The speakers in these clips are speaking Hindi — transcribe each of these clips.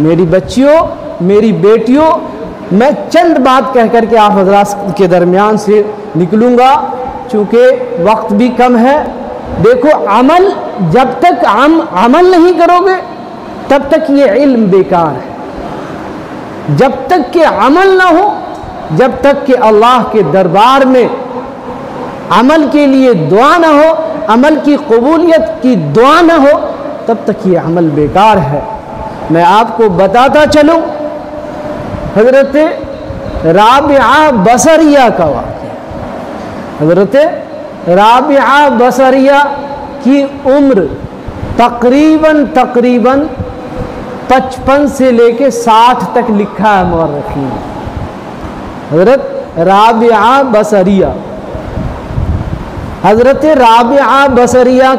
मेरी बच्चियों, मेरी बेटियों, मैं चंद बात कह कर के आप हजरात के दरमियान से निकलूँगा, चूँकि वक्त भी कम है। देखो, अमल जब तक अमल नहीं करोगे तब तक ये इल्म बेकार है। जब तक कि अमल ना हो, जब तक कि अल्लाह के दरबार में अमल के लिए दुआ ना हो, अमल की कबूलियत की दुआ ना हो, तब तक ये अमल बेकार है। मैं आपको बताता चलूँ, हज़रत राबिआ बसरिया का वाक़या। हज़रत राबिआ बसरिया की उम्र तकरीबन 55 से लेके 60 तक लिखा है मुअर्रिखीन। हज़रत राबिआ बसरिया, हज़रत राबिआ बसरिया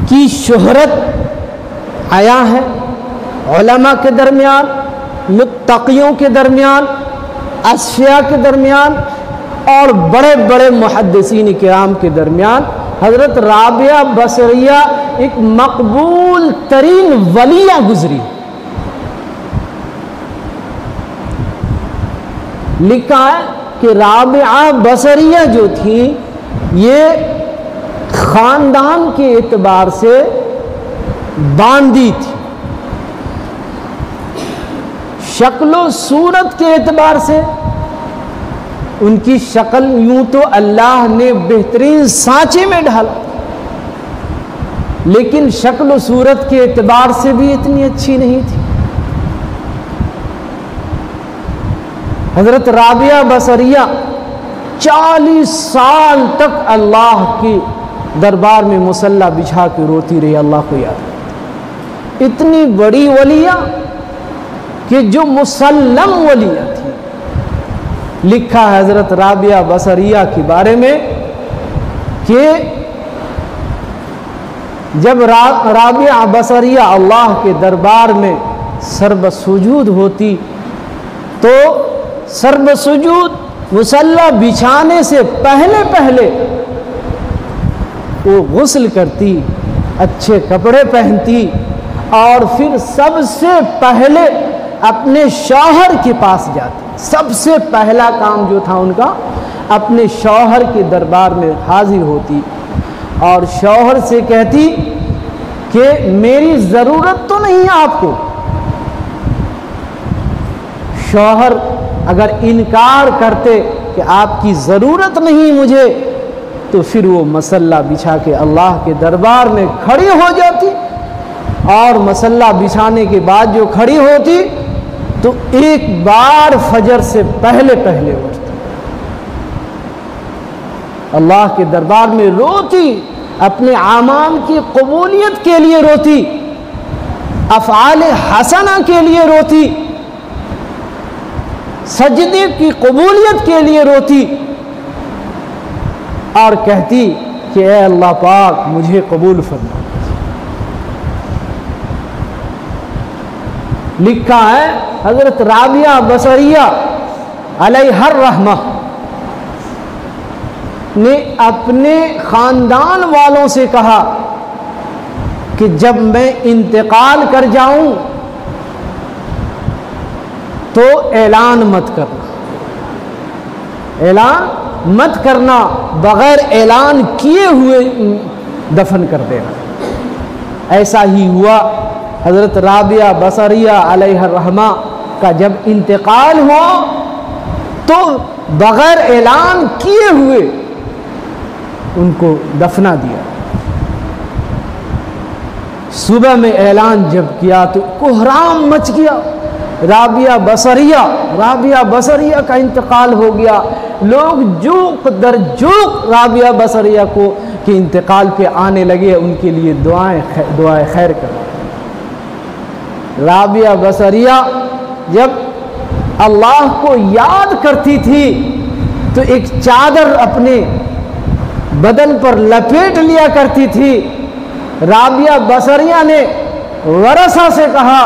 की शोहरत आया है उलमा के दरमियान, मुत्तक़ियों के दरमियान, अस्फिया के दरमियान और बड़े बड़े मुहद्दिसीन किराम के दरमियान। हज़रत राबिआ बसरिया एक मकबूल तरीन वलिया गुजरी। लिखा है कि राबिआ बसरिया जो थी, ये ख़ानदान के एतबार से बांदी थी, शक्लो सूरत के एतबार से उनकी शक्ल यूं तो अल्लाह ने बेहतरीन सांचे में ढाला, लेकिन शक्ल सूरत के एतबार से भी इतनी अच्छी नहीं थी। हज़रत राबिआ बसरिया 40 साल तक अल्लाह के दरबार में मुसल्ला बिछा के रोती रही, अल्लाह को याद। इतनी बड़ी वलिया कि जो मुसल्लम वलिया थी। लिखा है हज़रत राबिआ बसरिया के बारे में कि जब राबिआ बसरिया अल्लाह के दरबार में सर्वसुजूद होती तो सर्वसुजूद मुसल्ला बिछाने से पहले पहले वो गुस्ल करती, अच्छे कपड़े पहनती और फिर सबसे पहले अपने शौहर के पास जाती। सबसे पहला काम जो था उनका, अपने शौहर के दरबार में हाजिर होती और शौहर से कहती कि मेरी ज़रूरत तो नहीं है आपको। शौहर अगर इनकार करते कि आपकी ज़रूरत नहीं मुझे, तो फिर वो मसल्ला बिछा के अल्लाह के दरबार में खड़ी हो जाती और मसल्ला बिछाने के बाद जो खड़ी होती तो एक बार फजर से पहले पहले उठती, अल्लाह के दरबार में रोती, अपने आमाल की कबूलियत के लिए रोती, अफ़आल हसना के लिए रोती, सजदे की कबूलियत के लिए रोती और कहती कि ए अल्लाह पाक मुझे कबूल फरमा। लिखा है हज़रत राबिआ बसरिया अलैहर रहमा ने अपने ख़ानदान वालों से कहा कि जब मैं इंतकाल कर जाऊं तो ऐलान मत करना, ऐलान मत करना, बग़ैर ऐलान किए हुए दफन कर देना। ऐसा ही हुआ। हज़रत राबिआ बसरिया अलैहिर रहमा का जब इंतकाल हुआ तो बग़ैर ऐलान किए हुए उनको दफना दिया। सुबह में ऐलान जब किया तो कोहराम मच गया। राबिआ बसरिया का इंतकाल हो गया। लोग जोक दर जोक राबिआ बसरिया को के इंतकाल पे आने लगे, उनके लिए दुआएं खैर करो। राबिआ बसरिया जब अल्लाह को याद करती थी तो एक चादर अपने बदन पर लपेट लिया करती थी। राबिआ बसरिया ने वरसा से कहा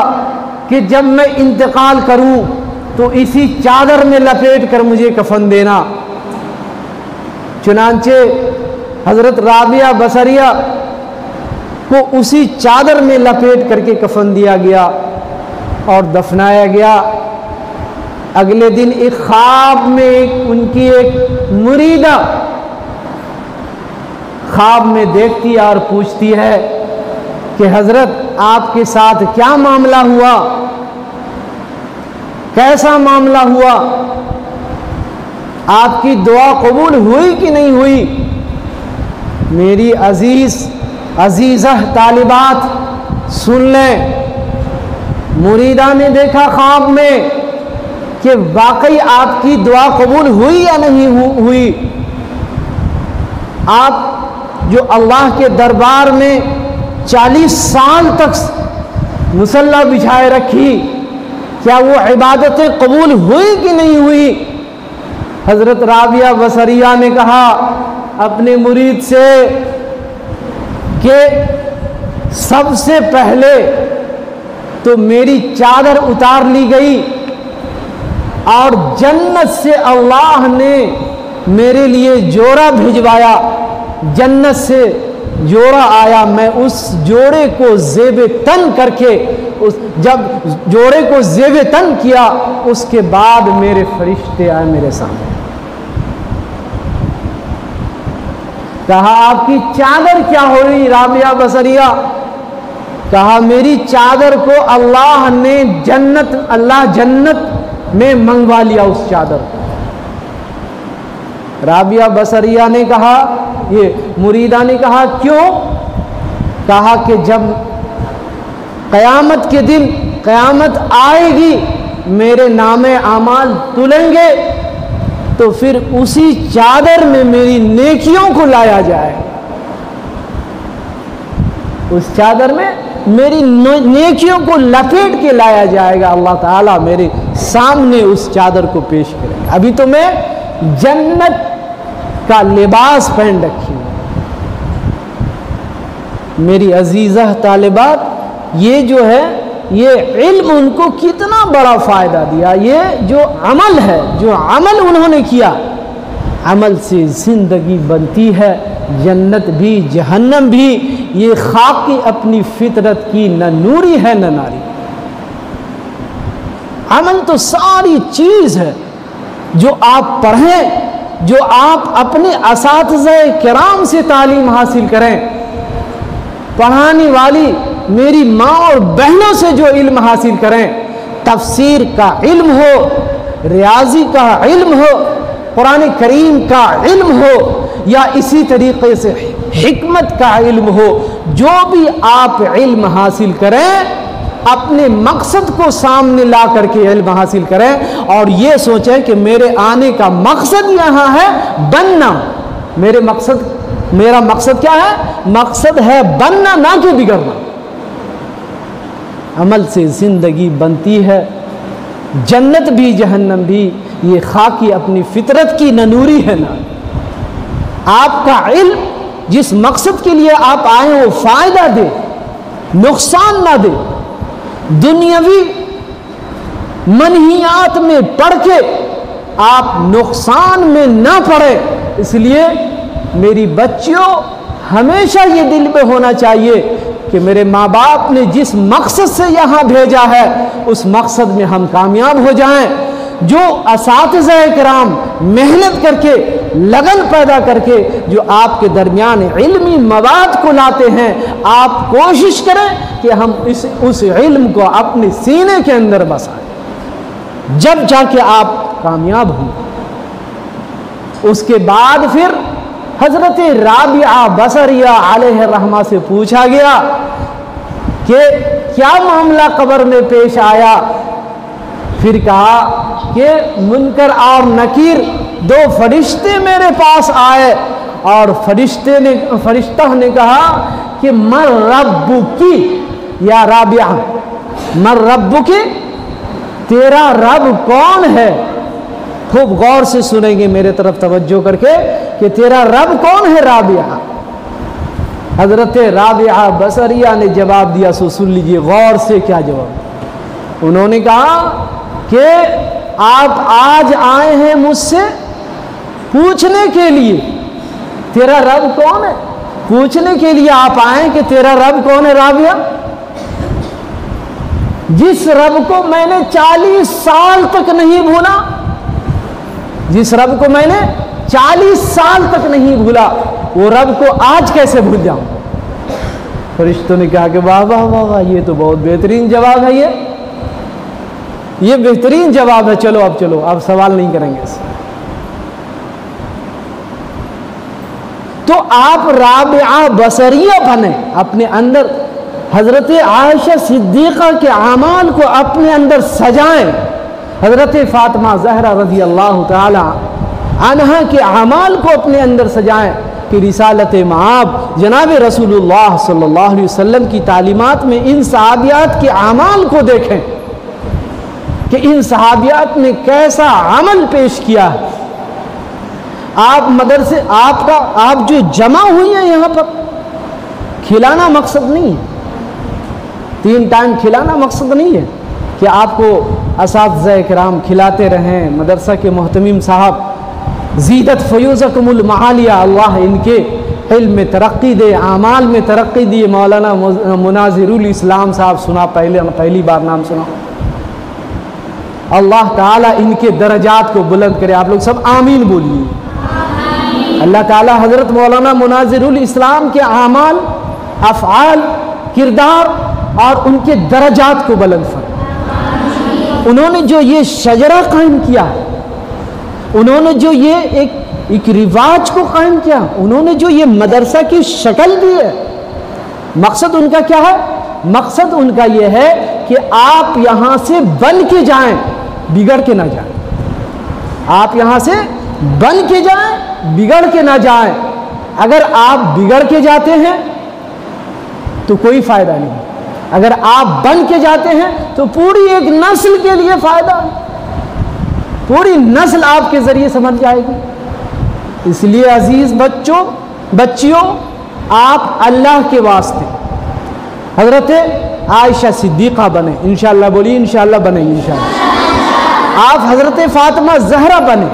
कि जब मैं इंतकाल करूं तो इसी चादर में लपेट कर मुझे कफन देना। चुनांचे हज़रत राबिआ बसरिया को उसी चादर में लपेट करके कफन दिया गया और दफनाया गया। अगले दिन एक ख्वाब में उनकी एक मुरीदा ख्वाब में देखती है और पूछती है कि हजरत आपके साथ क्या मामला हुआ, कैसा मामला हुआ, आपकी दुआ कबूल हुई कि नहीं हुई। मेरी अजीज़ा तालिबात सुन लें, मुरीदा ने देखा ख्वाब में कि वाकई आपकी दुआ कबूल हुई या नहीं हुई। आप जो अल्लाह के दरबार में 40 साल तक मुसल्ला बिछाए रखी, क्या वो इबादतें कबूल हुई कि नहीं हुई। हज़रत राबिया बसरिया ने कहा अपने मुरीद से कि सबसे पहले तो मेरी चादर उतार ली गई और जन्नत से अल्लाह ने मेरे लिए जोड़ा भिजवाया, जन्नत से जोड़ा आया। मैं उस जोड़े को ज़ेबे तन करके जब जोड़े को ज़ेबे तन किया, उसके बाद मेरे फरिश्ते आए मेरे सामने। कहा आपकी चादर क्या हो रही राबिया बसरिया। कहा मेरी चादर को अल्लाह जन्नत में मंगवा लिया उस चादर को। राबिया बसरिया ने कहा, ये मुरीदा ने कहा क्यों। कहा कि जब क़यामत के दिन क़यामत आएगी, मेरे नामे आमाल तुलेंगे, तो फिर उसी चादर में मेरी नेकियों को लाया जाए। उस चादर में मेरी नेकियों को लपेट के लाया जाएगा। अल्लाह ताला मेरे सामने उस चादर को पेश करेंगे। अभी तो मैं जन्नत का लिबास पहन रखी हूँ। मेरी अजीज़ा तालिबात, ये जो है ये इल्म उनको कितना बड़ा फ़ायदा दिया। ये जो अमल है, जो अमल उन्होंने किया, अमल से ज़िंदगी बनती है, जन्नत भी जहन्नम भी। ये खाकी अपनी फितरत की न नूरी है न नारी। अमल तो सारी चीज़ है जो आप पढ़ें, जो आप अपने असातिज़े किराम से तालीम हासिल करें। पढ़ाने वाली मेरी माँ और बहनों से जो इल्म हासिल करें, तफसीर का इल्म हो, रियाजी का इल्म हो, कुरान करीम का इल्म हो, या इसी तरीके से हिकमत का इल्म हो, जो भी आप इल्म हासिल करें, अपने मकसद को सामने ला करके इल्म हासिल करें और ये सोचें कि मेरे आने का मकसद यहाँ है बनना। मेरा मकसद क्या है? मकसद है बनना, ना कि बिगड़ना। अमल से ज़िंदगी बनती है, जन्नत भी जहन्नम भी। ये खाकी अपनी फितरत की ननूरी है ना। आपका इल्म जिस मकसद के लिए आप आए वो फ़ायदा दे, नुकसान ना दे। दुनियावी मनहियात में पढ़ के आप नुकसान में ना पड़े। इसलिए मेरी बच्चियों, हमेशा ये दिल में होना चाहिए कि मेरे माँ बाप ने जिस मकसद से यहाँ भेजा है, उस मकसद में हम कामयाब हो जाएं। जो असातिज़े किराम मेहनत करके, लगन पैदा करके जो आपके दरमियान इल्मी मवाद को लाते हैं, आप कोशिश करें कि हम उस इल्म को अपने सीने के अंदर बसाएं, जब जाके आप कामयाब हों। उसके बाद फिर हज़रत राबिया बसरिया अलैहि रहमा से पूछा गया कि क्या मामला कब्र में पेश आया। फिर कहा कि मुनकर और नकीर दो फरिश्ते मेरे पास आए और फरिश्ता ने कहा कि मर रब्बुकी या राबिया, मर रब्बुकी, तेरा रब कौन है। खूब गौर से सुनेंगे मेरे तरफ तवज्जो करके कि तेरा रब कौन है राबिया। हजरत राबिया बसरिया ने जवाब दिया, सो सुन लीजिए गौर से क्या जवाब। उन्होंने कहा कि आप आज आए हैं मुझसे पूछने के लिए तेरा रब कौन है। पूछने के लिए आप आए कि तेरा रब कौन है राबिया? जिस रब को मैंने 40 साल तक नहीं भूला, जिस रब को मैंने 40 साल तक नहीं भूला, वो रब को आज कैसे भूल जाऊं? फरिश्तों ने कहा कि वाह वाह वाह वाह, ये तो बहुत बेहतरीन जवाब है, ये बेहतरीन जवाब है। चलो अब सवाल नहीं करेंगे इससे। तो आप राबिया बसरिया बने, अपने अंदर हजरत आयशा सिद्दीक़ा के आमाल को अपने अंदर सजाएं, हजरत फातिमा ज़हरा रज़ी अल्लाह ताला अन्हा के आमाल को अपने अंदर सजाएं कि रिसालत माब जनाब रसूलुल्लाह सल्लल्लाहु अलैहि वसल्लम की तालीमात में इन सहाबियात के आमाल को देखें कि इन सहाबियात ने कैसा अमल पेश किया है। आप मदरसे आप जो जमा हुई हैं यहाँ पर, खिलाना मकसद नहीं है, 3 टाइम खिलाना मकसद नहीं है कि आपको असातिज़ा किराम खिलाते रहें। मदरसा के मोहतमीम साहब ज़ीदत फ़यूज़कुमुल मआलिया, अल्लाह इनके इल्म में तरक्की दे, आमाल में तरक्की दिए। मौलाना मुनाज़िरुल इस्लाम साहब सुना, पहली बार नाम सुना। अल्लाह ताला इनके दर्जात को बुलंद करे। आप लोग सब आमीन बोलिए। अल्लाह ताला हज़रत मौलाना मुनाज़िरुल इस्लाम के आमाल, अफ़आल, किरदार और उनके दर्जात को बुलंद फरमाए। उन्होंने जो ये शजरा कायम किया, उन्होंने जो ये एक रिवाज को कायम किया, उन्होंने जो ये मदरसा की शक्ल दी है, मकसद उनका क्या है? मकसद उनका ये है कि आप यहाँ से बन के जाएं, बिगड़ के ना जाएं। आप यहाँ से बन के जाएं, बिगड़ के ना जाएं। अगर आप बिगड़ के जाते हैं तो कोई फायदा नहीं, अगर आप बन के जाते हैं तो पूरी एक नस्ल के लिए फायदा, पूरी नस्ल आपके जरिए समझ जाएगी। इसलिए अजीज बच्चियों, आप अल्लाह के वास्ते हजरत आयशा सिद्दीक़ा बने, इंशाअल्लाह। बोलिए इंशाअल्लाह बने, इंशाअल्लाह। आप हजरत फातिमा ज़हरा बने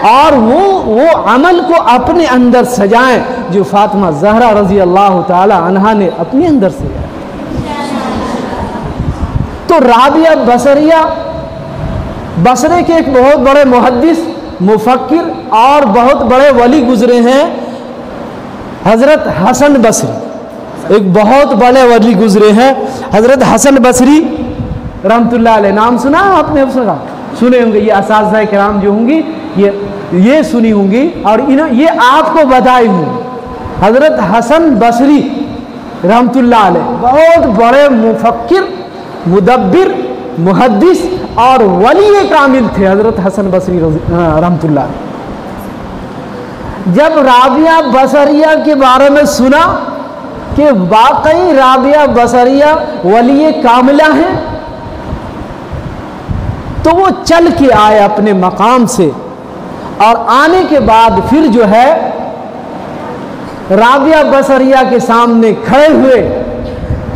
और वो अमल को अपने अंदर सजाएं जो फातिमा ज़हरा रज़ी अल्लाह ताला अन्हा ने अपने अंदर सजाया। तो राबिया बसरिया बसरे के एक बहुत बड़े मुहद्दिस, मुफक्किर और बहुत बड़े वली गुजरे हैं। हज़रत हसन बसरी एक बहुत बड़े वली गुजरे हैं, हज़रत हसन बसरी रहमतुल्लाह अलैह। नाम सुना आपने? सुने होंगे। ये असातिज़ा किराम जो होंगी ये सुनी होंगी और ये आपको बताई होंगी। हज़रत हसन बसरी रहमतुल्लाह अलैह बहुत बड़े मुफक्किर, मुदब्बिर, मुहद्दिस और वली कामिल थे हज़रत हसन बसरी रहमतुल्लाह। जब राबिया बसरिया के बारे में सुना कि वाकई राबिया बसरिया वली कामिला हैं, तो वो चल के आए अपने मकाम से और आने के बाद फिर जो है राबिया बसरिया के सामने खड़े हुए।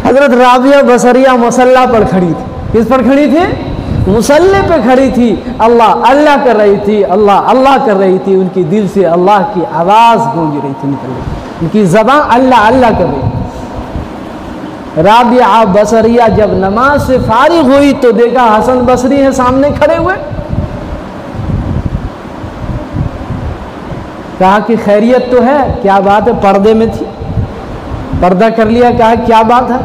हज़रत राबिया बसरिया मुसल्ला पर खड़ी थी। किस पर खड़ी थी? मुसल्ले पे खड़ी थी। अल्लाह अल्लाह कर रही थी, अल्लाह अल्लाह कर रही थी। उनकी दिल से अल्लाह की आवाज़ गूंज रही थी, निकल रही थी। उनकी ज़बान अल्लाह अल्लाह कर रही थी। राबिया बसरिया जब नमाज से फारिग हुई तो देखा हसन बसरी है सामने खड़े हुए। कहा कि खैरियत तो है? क्या बात है? पर्दे में थी, पर्दा कर लिया। कहा क्या बात है?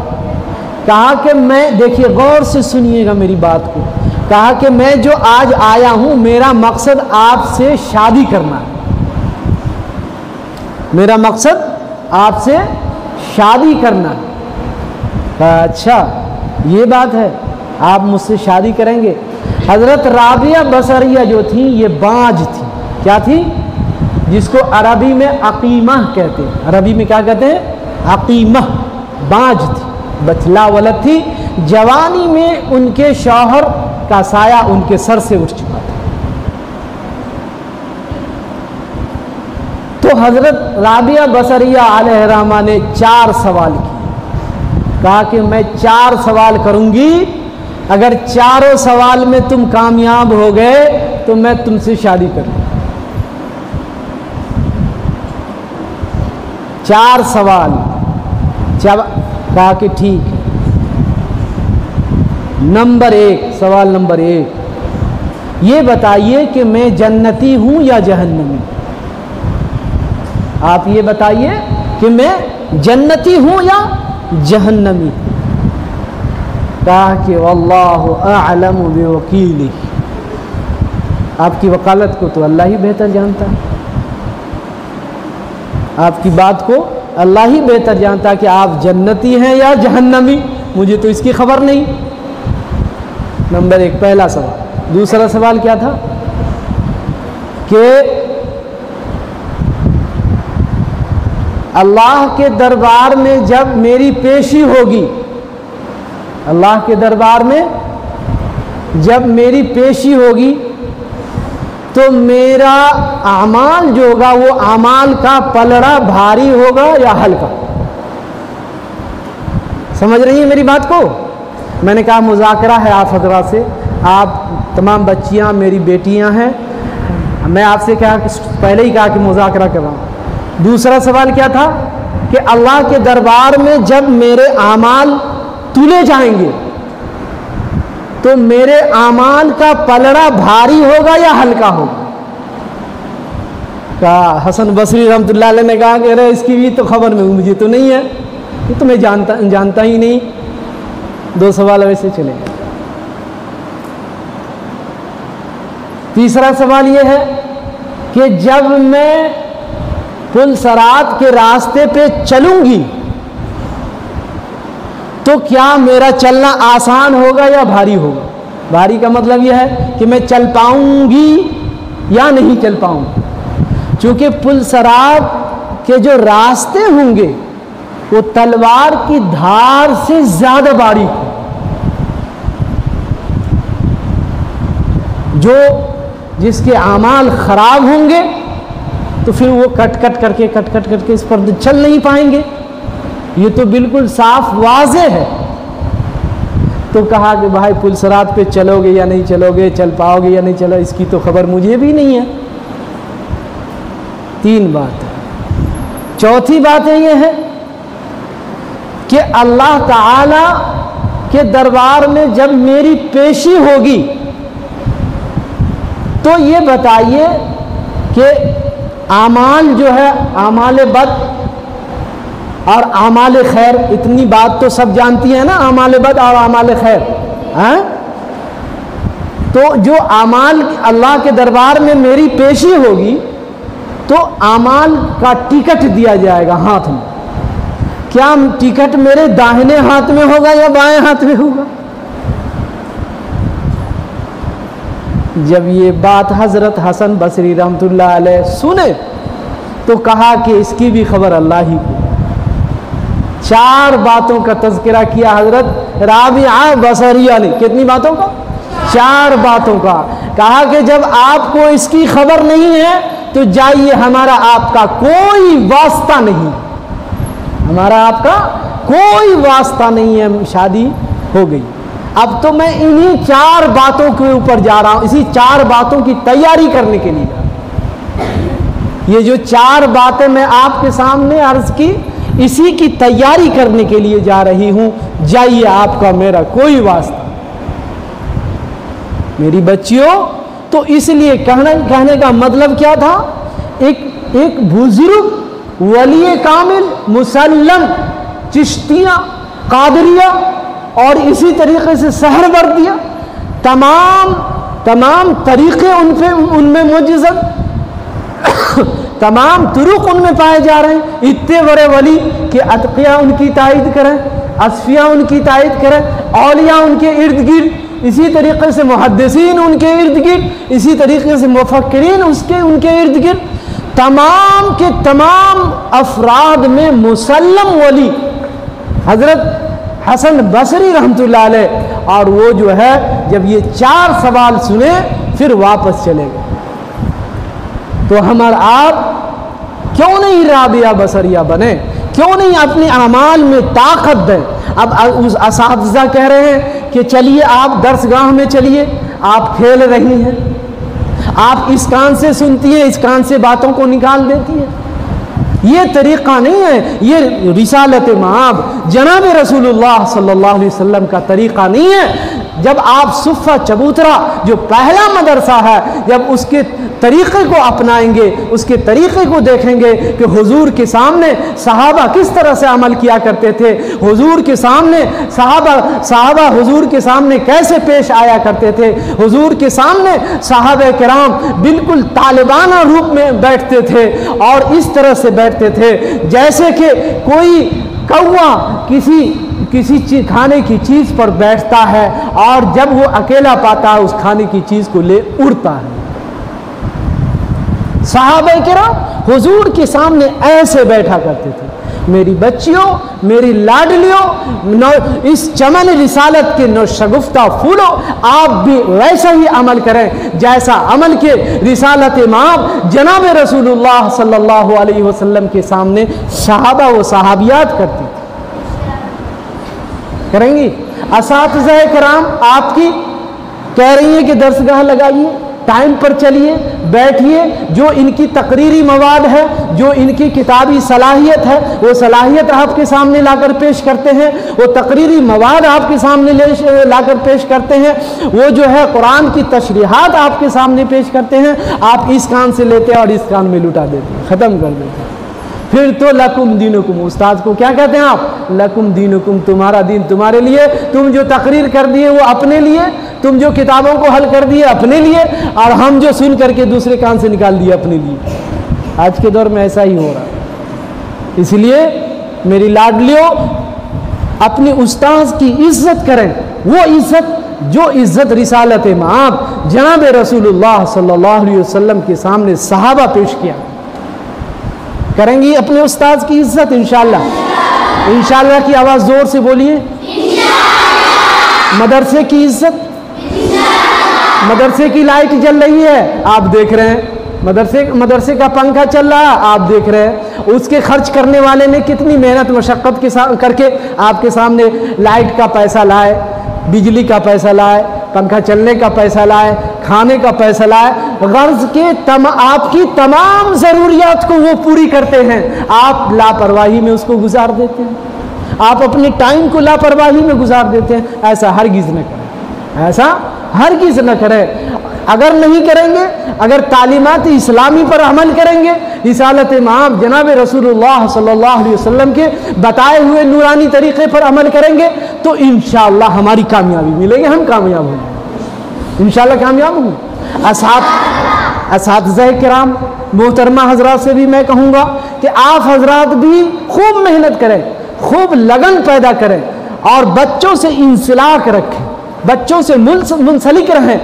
कहा कि मैं, देखिए गौर से सुनिएगा मेरी बात को, कहा कि मैं जो आज आया हूं मेरा मकसद आपसे शादी करना है। मेरा मकसद आपसे शादी करना है। अच्छा ये बात है, आप मुझसे शादी करेंगे? हज़रत राबिया बसरिया जो थी ये बाज थी। क्या थी? जिसको अरबी में अकीमा कहते हैं। अरबी में क्या कहते हैं? अकीमा। बाज थी, बचलावलत थी। जवानी में उनके शौहर का साया उनके सर से उठ चुका था। तो हज़रत राबिया बसरिया अलैहिर्रहमा ने 4 सवाल किए। कहा कि मैं 4 सवाल करूंगी, अगर चारों सवाल में तुम कामयाब हो गए तो मैं तुमसे शादी करूंगी। 4 सवाल। जब कहा कि ठीक है। नंबर 1, सवाल नंबर 1, ये बताइए कि मैं जन्नती हूं या जहन्नमी? आप ये बताइए कि मैं जन्नती हूं या जहन्नमी? कहा कि वल्लाहु अअलमु बिवकीली, आपकी वकालत को तो अल्लाह ही बेहतर जानता है, आपकी बात को अल्लाह ही बेहतर जानता है कि आप जन्नती हैं या जहन्नमी, मुझे तो इसकी खबर नहीं। नंबर 1 पहला सवाल। दूसरा सवाल क्या था कि अल्लाह के दरबार में जब मेरी पेशी होगी, अल्लाह के दरबार में जब मेरी पेशी होगी तो मेरा आमाल जो होगा वो आमाल का पलड़ा भारी होगा या हल्का? समझ रही है मेरी बात को? मैंने कहा मुज़ाकरा है आप हज़रात से, आप तमाम बच्चियां मेरी बेटियां हैं, मैं आपसे क्या पहले ही कहा कि मुज़ाकरा कर रहा हूं। दूसरा सवाल क्या था कि अल्लाह के दरबार में जब मेरे आमाल तुले जाएंगे तो मेरे आमाल का पलड़ा भारी होगा या हल्का होगा? कहा हसन बसरी रहमतुल्लाह अलैह ने कहा कि अरे इसकी भी तो खबर में मुझे तो नहीं है, ये तो मैं जानता ही नहीं। 2 सवाल वैसे चले। तीसरा सवाल यह है कि जब मैं पुल सरात के रास्ते पे चलूंगी तो क्या मेरा चलना आसान होगा या भारी होगा? भारी का मतलब यह है कि मैं चल पाऊंगी या नहीं चल पाऊंगी, क्योंकि पुल सरात के जो रास्ते होंगे वो तलवार की धार से ज्यादा बारीक है। जो जिसके आमाल खराब होंगे तो फिर वो कट कट करके इस पर चल नहीं पाएंगे, ये तो बिल्कुल साफ वाज़े है। तो कहा कि भाई पुल सरात पे चलोगे या नहीं चलोगे, चल पाओगे या नहीं चलो, इसकी तो खबर मुझे भी नहीं है। 3 बात है। चौथी बात ये है कि अल्लाह ताला के दरबार में जब मेरी पेशी होगी तो ये बताइए कि आमाल जो है, आमाल बद और आमाल खैर, इतनी बात तो सब जानती है ना, आमाल बद और आमाल खैर हैं? तो जो आमाल अल्लाह के दरबार में मेरी पेशी होगी तो आमाल का टिकट दिया जाएगा हाथ में। क्या टिकट मेरे दाहिने हाथ में होगा या बाएं हाथ में होगा? जब ये बात हजरत हसन बसरी रहमतुल्लाह अलैह सुने तो कहा कि इसकी भी खबर अल्लाह ही को। 4 बातों का तज़किरा किया हजरत राबिया बसरिया ने। कितनी बातों का? 4 बातों का। कहा कि जब आपको इसकी खबर नहीं है तो जाइए, हमारा आपका कोई वास्ता नहीं, हमारा आपका कोई वास्ता नहीं है, शादी हो गई। अब तो मैं इन्हीं 4 बातों के ऊपर जा रहा हूं, इसी 4 बातों की तैयारी करने के लिए। ये जो 4 बातें मैं आपके सामने अर्ज की, इसी की तैयारी करने के लिए जा रही हूं। जाइए, आपका मेरा कोई वास्ता। मेरी बच्चियों, तो इसलिए कहने का मतलब क्या था? एक बुजुर्ग वली कामिल मुसल्लम चिश्तिया कादरिया और इसी तरीके से सहरवर्दिया, तमाम तरीके उनमें मुजज़्ज़ब, तमाम तुरुक उनमें पाए जा रहे हैं। इतने बड़े वली कि अतकिया उनकी तायद करें, असफिया उनकी तायद करें, औलिया उनके इर्द गिर्द, इसी तरीके से मुहद्दिसीन उनके इर्द गिर्द, इसी तरीके से मुफक्किरीन उनके इर्द गिर्द, तमाम के तमाम अफराद में मुसल्लम वली हजरत हसन बसरी रहमतुल्लाह अलैह। और वो जो है जब ये 4 सवाल सुने फिर वापस चले गए। तो हमारे आप क्यों नहीं राबिया बसरिया बने? क्यों नहीं अपने अमाल में ताकत दें? अब उस असातिज़ा कह रहे हैं कि चलिए आप दर्सगाह में चलिए, आप खेल रही हैं, आप इस कान से सुनती हैं, इस कान से बातों को निकाल देती हैं। ये तरीक़ा नहीं है, ये रिसालत माब जनाब रसूलुल्लाह सल्लल्लाहु अलैहि वसल्लम का तरीक़ा नहीं है। जब आप सुफ़ा चबूतरा जो पहला मदरसा है, जब उसके तरीक़े को अपनाएंगे, उसके तरीक़े को देखेंगे कि हुजूर के सामने सहाबा किस तरह से अमल किया करते थे, हुजूर के सामने सहाबा हुजूर के सामने कैसे पेश आया करते थे, हुजूर के सामने सहाबा किराम बिल्कुल तालिबाना रूप में बैठते थे और इस तरह से बैठते थे जैसे कि कोई कौवा किसी चीज खाने की चीज़ पर बैठता है और जब वो अकेला पाता है उस खाने की चीज़ को ले उड़ता है। सहाबा किराम हुजूर के सामने ऐसे बैठा करते थे। मेरी बच्चियों, मेरी लाडलियों, इस चमन रिसालत के नौशगुफ्ता फूलों, आप भी वैसा ही अमल करें जैसा अमल के रिसालत माब जनाब रसूलुल्लाह सल्लल्लाहु अलैहि वसल्लम के सामने सहाबा व सहाबियात करती थी। करेंगी? असातिज़ा किराम आपकी कह रही है कि दर्सगाह लगाइए, टाइम पर चलिए, बैठिए, जो इनकी तकरीरी मवाद है, जो इनकी किताबी सलाहियत है, वो सलाहियत आपके सामने लाकर पेश करते हैं, वो तकरीरी मवाद आपके सामने लाकर पेश करते हैं, वो जो है कुरान की तशरीहात आपके सामने पेश करते हैं, आप इस कान से लेते हैं और इस कान में लुटा देते हैं, ख़त्म कर देते हैं। फिर तो लकुम दीनुकुम, उस्ताद को क्या कहते हैं आप? लकुम दीनुकुम, तुम्हारा दीन तुम्हारे लिए। तुम जो तकरीर कर दिए वो अपने लिए, तुम जो किताबों को हल कर दिए अपने लिए, और हम जो सुन करके दूसरे कान से निकाल दिए अपने लिए। आज के दौर में ऐसा ही हो रहा है। इसलिए मेरी लाडलियों, अपने उस्ताद की इज्जत करें, वो इज्जत जो इज्जत रिसालत माब जनाब रसूलुल्लाह सल्लल्लाहु अलैहि वसल्लम के सामने सहाबा पेश किया। करेंगी अपने उस्ताद की इज्जत इंशाअल्लाह। इंशाअल्लाह की आवाज़ ज़ोर से बोलिए। मदरसे की इज्जत, मदरसे की लाइट जल रही है, आप देख रहे हैं, मदरसे का पंखा चल रहा है, आप देख रहे हैं, उसके खर्च करने वाले ने कितनी मेहनत मशक्क़त के साथ करके आपके सामने लाइट का पैसा लाए, बिजली का पैसा लाए, पंखा चलने का पैसा लाए, खाने का पैसा लाए, गर्ज के आपकी तमाम ज़रूरियात को वो पूरी करते हैं, आप लापरवाही में उसको गुजार देते हैं, आप अपने टाइम को लापरवाही में गुजार देते हैं। ऐसा हरगिज़ न करें, ऐसा हरगिज़ न करें। अगर नहीं करेंगे, अगर तालीमात इस्लामी पर अमल करेंगे, रिसालत माब जनाब रसूलुल्लाह सल्लल्लाहु अलैहि वसल्लम के बताए हुए नूरानी तरीक़े पर अमल करेंगे, तो इंशाअल्लाह हमारी कामयाबी मिलेगी, हम कामयाब होंगे, इंशाअल्लाह कामयाब होंगे। असातिज़ा किराम मोहतरमा हजरात से भी मैं कहूँगा कि आप हजरात भी खूब मेहनत करें, खूब लगन पैदा करें और बच्चों से इंसिलाक रखें, बच्चों से मुंसलिक रहें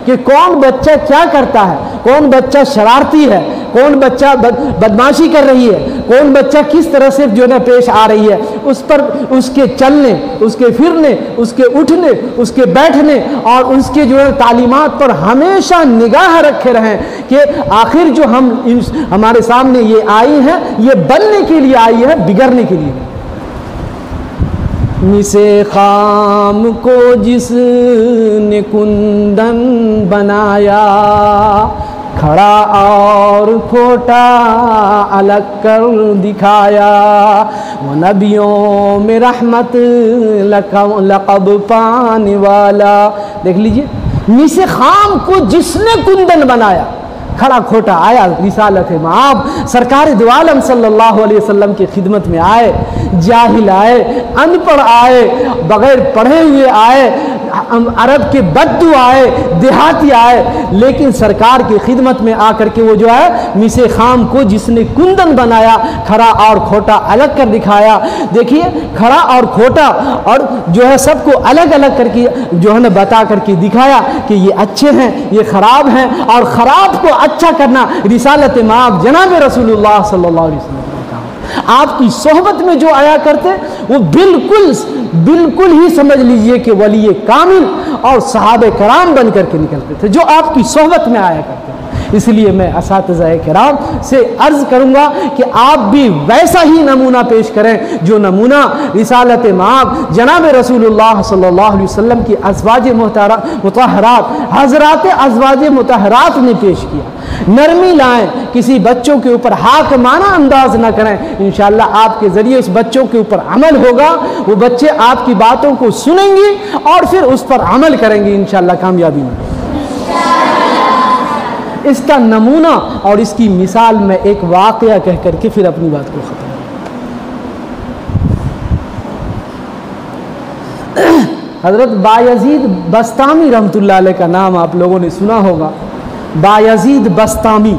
कि कौन बच्चा क्या करता है, कौन बच्चा शरारती है, कौन बच्चा बदमाशी कर रही है, कौन बच्चा किस तरह से जो है पेश आ रही है, उस पर उसके चलने, उसके फिरने, उसके उठने, उसके बैठने और उसके जो है तालीमात पर हमेशा निगाह रखे रहें कि आखिर जो हमारे सामने ये आई है, ये बनने के लिए आई है, बिगड़ने के लिए। मिसे खाम को जिसने कुंदन बनाया, खड़ा और खोटा अलग कर दिखाया, वो नबियों में रहमत लक़ब पाने वाला। देख लीजिए, मिसे खाम को जिसने कुंदन बनाया, खड़ा खोटा आया, रिसालत माब सरकार दो आलम सल्लल्लाहु अलैहि वसल्लम की खिदमत में आए, जाहिल आए, अनपढ़ आए, बगैर पढ़े हुए आए, अरब के बद्दू आए, देहाती आए, लेकिन सरकार की खिदमत में आकर के वो जो है मिसे खाम को जिसने कुंदन बनाया, खड़ा और खोटा अलग कर दिखाया। देखिए, खड़ा और खोटा और जो है सबको अलग अलग करके जो है ना बता करके दिखाया कि ये अच्छे हैं, ये ख़राब हैं, और ख़राब को अच्छा करना रिसालत माब जनाब रसूलुल्लाह सल्लल्लाहु अलैहि वसल्लम का काम। आपकी सोहबत में जो आया करते वो बिल्कुल ही समझ लीजिए कि वली कामिल और सहाबे कराम बन करके निकलते थे, जो आपकी सोहबत में आया करते। इसलिए मैं असातिज़ा किराम से अर्ज़ करूँगा कि आप भी वैसा ही नमूना पेश करें जो नमूना रिसालत माब जनाब रसूलुल्लाह सल्लल्लाहु अलैहि वसल्लम की अज़वाज मुतहरात हज़रात अज़वाज मुतहरात ने पेश किया। नरमी लाएं, किसी बच्चों के ऊपर हाकमाना अंदाज ना करें। इंशाअल्लाह आपके ज़रिए उस बच्चों के ऊपर अमल होगा, वो बच्चे आपकी बातों को सुनेंगे और फिर उस पर अमल करेंगे, इंशाअल्लाह कामयाबी में। इसका नमूना और इसकी मिसाल में एक वाक़या कह करके फिर अपनी बात को ख़त्म। हज़रत बायज़ीद बस्तामी रहमतुल्लाह अलैह का नाम आप लोगों ने सुना होगा। बायज़ीद बस्तामी,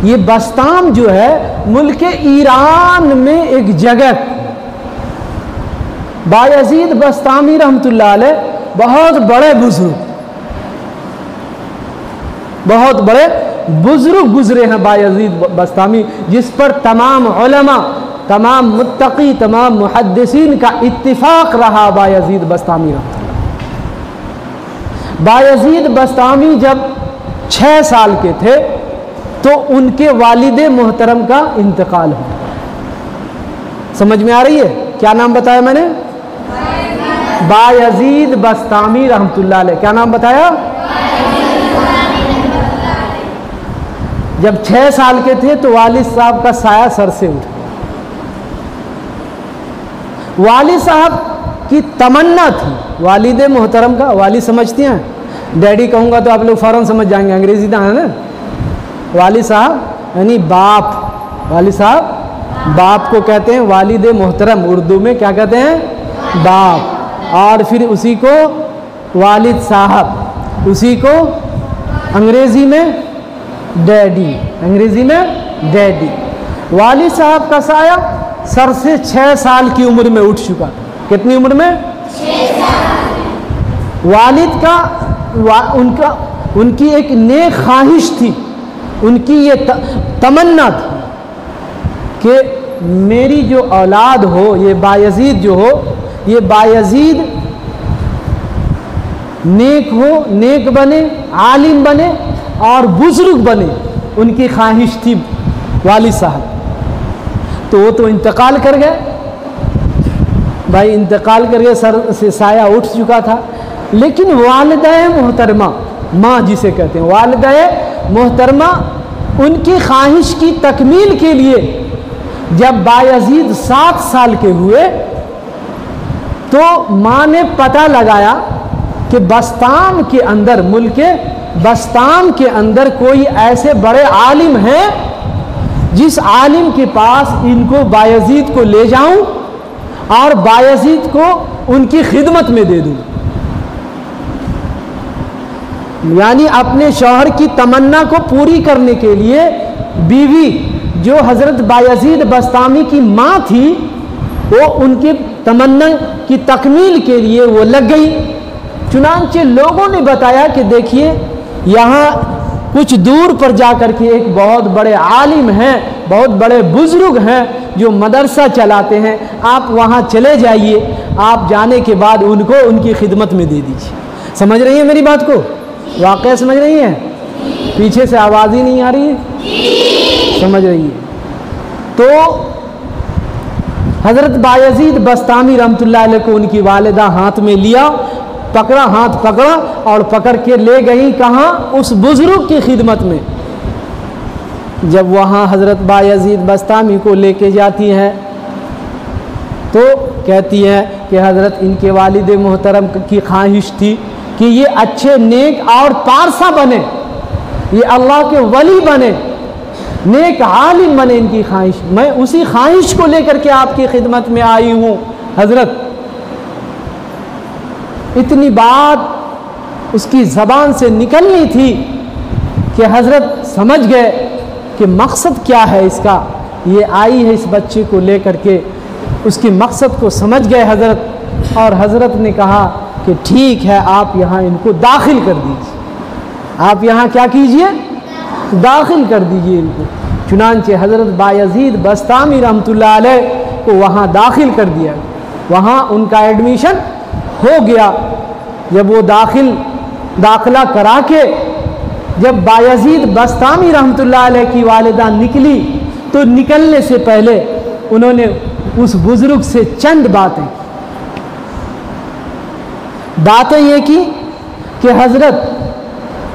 ये बस्ताम जो है मुल्क ईरान में एक जगह। बायज़ीद बस्तामी रहमतुल्लाह अलैह बहुत बड़े बुजुर्ग गुजरे हैं। बायज़ीद बस्तामी, जिस पर तमाम उलमा, तमाम मुत्तकी, तमाम मुहद्दिसीन का इत्तिफाक रहा। बायज़ीद बस्तामी बायज़ीद बस्तामी जब 6 साल के थे तो उनके वालिदे मोहतरम का इंतकाल हुआ। समझ में आ रही है? क्या नाम बताया मैंने? बायज़ीद बस्तामी रहमतुल्लाह अलैह। क्या नाम बताया? जब 6 साल के थे तो वालिद साहब का साया सर से उठा। वालिद साहब की तमन्ना थी, वालिदे मोहतरम का, वालिद समझती हैं, डैडी कहूँगा तो आप लोग फ़ौरन समझ जाएंगे, अंग्रेजी तो है ना। वालिद साहब यानी बाप, वालिद साहब बाप को कहते हैं वालिदे मोहतरम, उर्दू में क्या कहते हैं? बाप। और फिर उसी को वालिद साहब, उसी को अंग्रेज़ी में डैडी, अंग्रेजी में डैडी। वालिद साहब का साया सर से 6 साल की उम्र में उठ चुका। कितनी उम्र में? 6 साल। वालिद का उनकी एक नेक ख्वाहिश थी, उनकी ये तमन्ना थी कि मेरी जो औलाद हो, ये बायज़ीद जो हो, ये बायज़ीद नेक हो, नेक बने, आलिम बने और बुजुर्ग बने। उनकी ख्वाहिश थी वालिद साहब। तो वो तो इंतकाल कर गए भाई, इंतकाल कर गए, सर से साया उठ चुका था। लेकिन वालिदा मोहतरमा, माँ जिसे कहते हैं वालिदा मोहतरमा, उनकी ख्वाहिश की तकमील के लिए जब बायज़ीद 7 साल के हुए तो माँ ने पता लगाया कि बस्ताम के अंदर, मुल्क बस्ताम के अंदर कोई ऐसे बड़े आलिम हैं जिस आलिम के पास इनको बायज़ीद को ले जाऊं और बायज़ीद को उनकी खिदमत में दे दूं। यानी अपने शौहर की तमन्ना को पूरी करने के लिए बीवी जो हज़रत बायज़ीद बस्तामी की माँ थी, वो उनकी तमन्ना की तकमील के लिए वो लग गई। चुनांचे लोगों ने बताया कि देखिए यहाँ कुछ दूर पर जाकर के एक बहुत बड़े आलिम हैं, बहुत बड़े बुजुर्ग हैं जो मदरसा चलाते हैं, आप वहाँ चले जाइए, आप जाने के बाद उनको उनकी खिदमत में दे दीजिए। समझ रही है मेरी बात को? वाक़या समझ रही है? पीछे से आवाज़ ही नहीं आ रही है? समझ रही है? तो हज़रत बायज़ीद बस्तामी रहमतुल्लाह अलैह को उनकी वालिदा हाथ में लिया, पकड़ा, हाथ पकड़ा और पकड़ के ले गई कहाँ? उस बुजुर्ग की खिदमत में। जब वहाँ हज़रत बायज़ीद बस्तामी को लेके जाती हैं तो कहती है कि हज़रत इनके वालिद मोहतरम की ख्वाहिश थी कि ये अच्छे नेक और पारसा बने, ये अल्लाह के वली बने, नेक आलिम बने, इनकी ख्वाहिश। मैं उसी ख्वाहिश को लेकर के आपकी खिदमत में आई हूँ हज़रत। इतनी बात उसकी ज़बान से निकलनी थी कि हज़रत समझ गए कि मकसद क्या है इसका, ये आई है इस बच्चे को लेकर के, उसके मकसद को समझ गए हज़रत। और हज़रत ने कहा कि ठीक है, आप यहाँ इनको दाखिल कर दीजिए, आप यहाँ क्या कीजिए? दाखिल कर दीजिए इनको। चुनांचे हज़रत बायज़ीद बस्तामी रहमतुल्लाह अलैह को वहाँ दाखिल कर दिया, वहाँ उनका एडमिशन हो गया। जब वो दाखिला करा के जब बायजीद बस्तामी रहमतुल्लाह अलैह की वालिदा निकली तो निकलने से पहले उन्होंने उस बुजुर्ग से चंद बातें ये की कि हजरत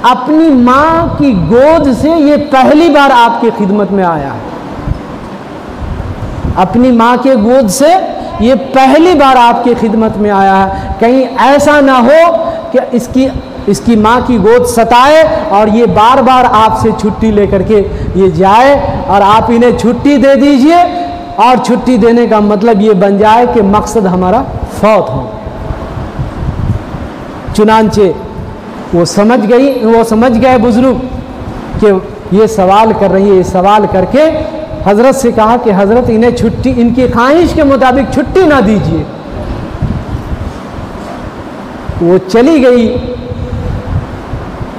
अपनी माँ की गोद से ये पहली बार आपकी खिदमत में आया है, अपनी माँ के गोद से ये पहली बार आपकी खिदमत में आया है। कहीं ऐसा ना हो कि इसकी माँ की गोद सताए और ये बार बार आपसे छुट्टी लेकर के ये जाए और आप इन्हें छुट्टी दे दीजिए और छुट्टी देने का मतलब ये बन जाए कि मकसद हमारा फौत हो। चुनांचे वो समझ गए बुजुर्ग कि ये सवाल कर रही है। ये सवाल करके हजरत से कहा कि हजरत इन्हें छुट्टी, इनकी ख्वाहिश के मुताबिक छुट्टी ना दीजिए। वो चली गई।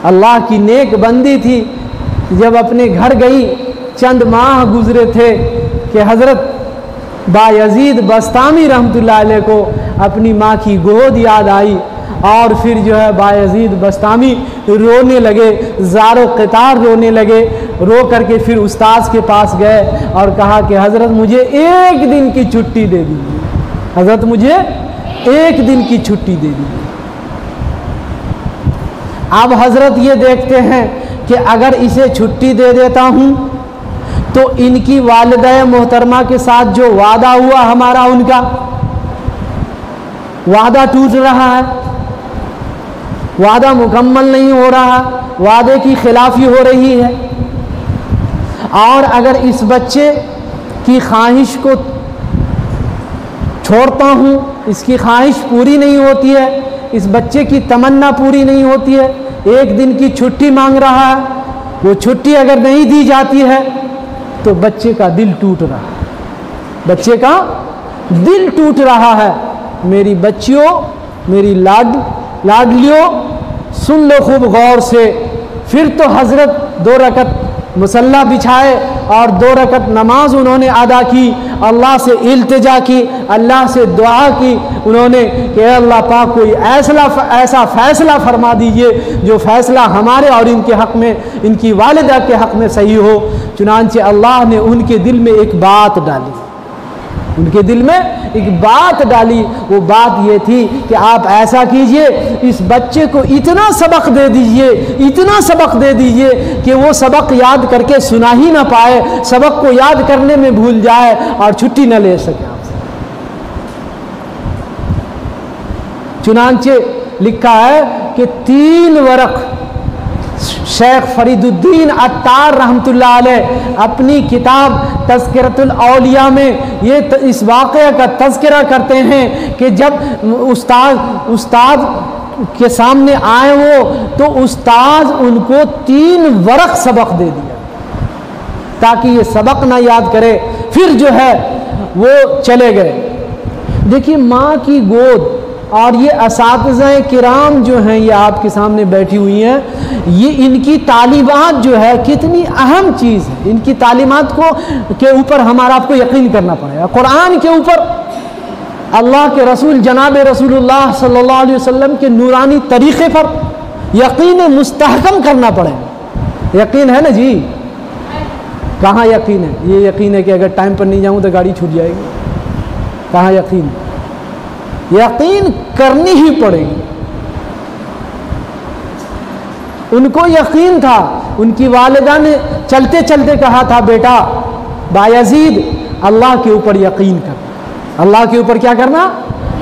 अल्लाह की नेक बंदी थी। जब अपने घर गई, चंद माह गुजरे थे कि हजरत बायजीद बस्तामी रहमतुल्लाह अलैह को अपनी माँ की गोद याद आई और फिर जो है बायजीद बस्तामी रोने लगे, ज़ारो क़तार रोने लगे। रो करके फिर उस्ताद के पास गए और कहा कि हज़रत मुझे एक दिन की छुट्टी दे दीजिए, हज़रत मुझे एक दिन की छुट्टी दे दीजिए। अब हज़रत ये देखते हैं कि अगर इसे छुट्टी दे देता हूँ तो इनकी वालिदा मोहतरमा के साथ जो वादा हुआ हमारा, उनका वादा टूट रहा है, वादा मुकम्मल नहीं हो रहा, वादे की खिलाफी हो रही है। और अगर इस बच्चे की ख्वाहिश को छोड़ता हूँ, इसकी ख्वाहिश पूरी नहीं होती है, इस बच्चे की तमन्ना पूरी नहीं होती है, एक दिन की छुट्टी मांग रहा है, वो छुट्टी अगर नहीं दी जाती है तो बच्चे का दिल टूट रहा है, बच्चे का दिल टूट रहा है। मेरी बच्चियों, मेरी लाडलियों, सुन लो खूब गौर से। फिर तो हज़रत 2 रकत मुसल्ला बिछाए और 2 रकत नमाज उन्होंने अदा की, अल्लाह से इल्तिजा की, अल्लाह से दुआ की उन्होंने कि अल्लाह पाक कोई ऐसा फ़ैसला फरमा दीजिए जो फ़ैसला हमारे और इनके हक़ में, इनकी वालिदा के हक़ में सही हो। चुनांचे अल्लाह ने उनके दिल में एक बात डाली, उनके दिल में एक बात डाली। वो बात ये थी कि आप ऐसा कीजिए, इस बच्चे को इतना सबक दे दीजिए, इतना सबक दे दीजिए कि वो सबक याद करके सुना ही ना पाए, सबक को याद करने में भूल जाए और छुट्टी न ले सके आपसे। चुनांचे लिखा है कि 3 वरक़ शेख फरीदुद्दीन अत्तार रहमतुल्लाह अलैह अपनी किताब तज़किरतुल औलिया में ये इस वाक़या का तज़किरा करते हैं कि जब उस्ताद के सामने आए वो, तो उस्ताद उनको 3 वरक़ सबक दे दिया ताकि ये सबक ना याद करे। फिर जो है वो चले गए। देखिए, माँ की गोद और ये असातिज़ा किराम जो हैं, ये आपके सामने बैठी हुई हैं, ये इनकी तालीमात जो है कितनी अहम चीज़ है। इनकी तालीमात के ऊपर हमारा आपको यकीन करना पड़ेगा। कुरान के ऊपर, अल्लाह के रसूल जनाब रसूलुल्लाह सल्लल्लाहु अलैहि वसल्लम के नूरानी तरीक़े पर यकीन मुस्तहकम करना पड़ेगा। यकीन है ना जी? कहाँ यकीन है? ये यकीन है कि अगर टाइम पर नहीं जाऊँ तो गाड़ी छूट जाएगी। कहाँ यकीन है? यकीन करनी ही पड़ेगी। उनको यकीन था, उनकी वालिदा ने चलते चलते कहा था, बेटा बायजीद अल्लाह के ऊपर यकीन करना। अल्लाह के ऊपर क्या करना?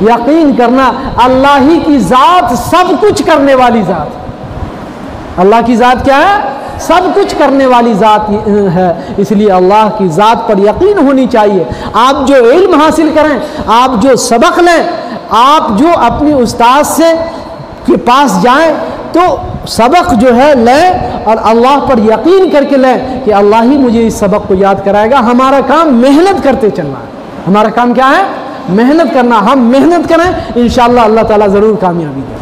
यकीन करना। अल्लाह ही की ज़ात सब कुछ करने वाली ज़ात। अल्लाह की ज़ात क्या है? सब कुछ करने वाली ज़ात है। इसलिए अल्लाह की ज़ात पर यकीन होनी चाहिए। आप जो इल्म हासिल करें, आप जो सबक लें, आप जो अपनी उस्ताद से के पास जाएं तो सबक जो है लें और अल्लाह पर यकीन करके लें कि अल्लाह ही मुझे इस सबक को याद कराएगा। हमारा काम मेहनत करते चलना है। हमारा काम क्या है? मेहनत करना। हम मेहनत करें, इंशाअल्लाह अल्लाह ताला ज़रूर कामयाबी देगा।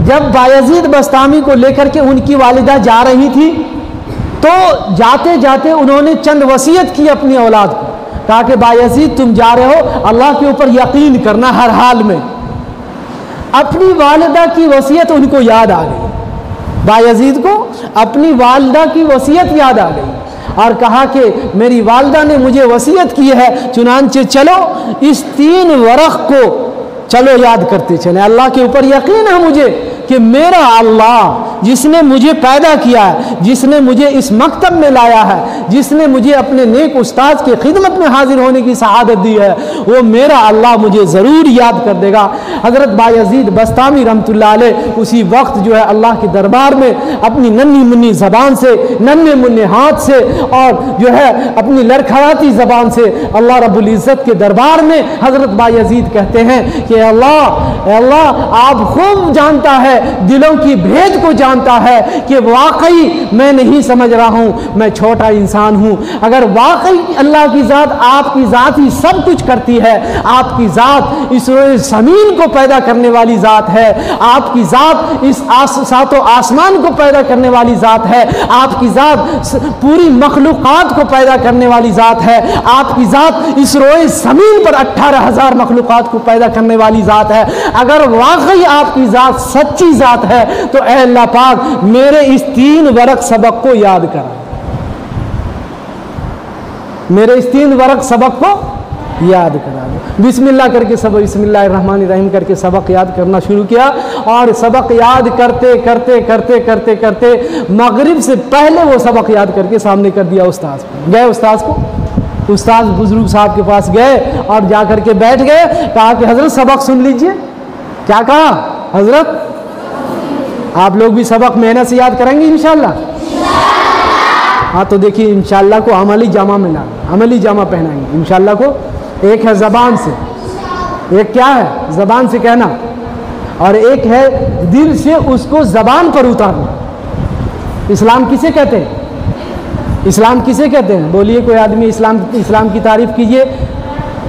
जब बायजीद बस्तामी को लेकर के उनकी वालिदा जा रही थी तो जाते जाते उन्होंने चंद वसीयत की अपनी औलाद को। कहा कि बायजीद तुम जा रहे हो, अल्लाह के ऊपर यकीन करना हर हाल में। अपनी वालिदा की वसीयत उनको याद आ गई। बायजीद को अपनी वालिदा की वसीयत याद आ गई और कहा कि मेरी वालिदा ने मुझे वसीयत की है, चुनांचे चलो इस 3 वरक़ को चलो याद करते चले। अल्लाह के ऊपर यकीन है मुझे कि मेरा अल्लाह जिसने मुझे पैदा किया है, जिसने मुझे इस मकतब में लाया है, जिसने मुझे अपने नेक उस्ताद की खिदमत में हाजिर होने की सआदत दी है, वो मेरा अल्लाह मुझे ज़रूर याद कर देगा। हज़रत बायज़ीद बस्तामी रहमतुल्लाह अलैह उसी वक्त जो है अल्लाह के दरबार में अपनी नन्ही मुन्नी ज़बान से, नन्हे मुन्ने हाथ से और जो है अपनी लड़खड़ाती ज़बान से अल्लाह रब्बुल इज़्ज़त के दरबार में हज़रत बायज़ीद कहते हैं कि अल्लाह आप खूब जानता है, दिलों की भेद को जानता है कि वाकई मैं नहीं समझ रहा हूँ, मैं छोटा इंसान हूँ। अगर वाकई अल्लाह की ज़ात, आपकी ज़ात ही सब कुछ करती है, आपकी ज़ात इस ज़मीन को पैदा करने वाली ज़ात है, आपकी ज़ात इस सातों आसमान को पैदा करने वाली ज़ात है, आपकी ज़ात पूरी मखलूक़ात को पैदा करने वाली ज़ात है, आपकी ज़ात इस रोए ज़मीन पर 18,000 मखलूक़ात को पैदा करने वाली ज़ात है। अगर वाकई आपकी ज़ात सच्ची ज़ात है तो ऐ अल्लाह पाक मेरे इस 3 वरक़ सबक को याद करा, मेरे इस 3 वरक़ सबक को याद करा दो। बिस्मिल्लाह करके सब बिस्मिल्लाहिर्रहमानिर्रहीम करके सबक याद करना शुरू किया और सबक याद करते करते करते करते करते मगरिब से पहले वो सबक याद करके सामने कर दिया उस्ताद को। गए उस्ताद बुजुर्ग साहब के पास गए और जा करके बैठ गए, कहा कि हज़रत सबक सुन लीजिए। क्या कहा? हज़रत आप लोग भी सबक मेहनत से याद करेंगे इंशाअल्लाह। हाँ तो देखिए इंशाअल्लाह को अमली जामा में ना, अमली जामा पहनाएंगे इंशाअल्लाह को। एक है ज़बान से, एक क्या है ज़बान से कहना, और एक है दिल से उसको ज़बान पर उतारना। इस्लाम किसे कहते हैं? इस्लाम किसे कहते हैं? बोलिए कोई आदमी इस्लाम की तारीफ़ कीजिए।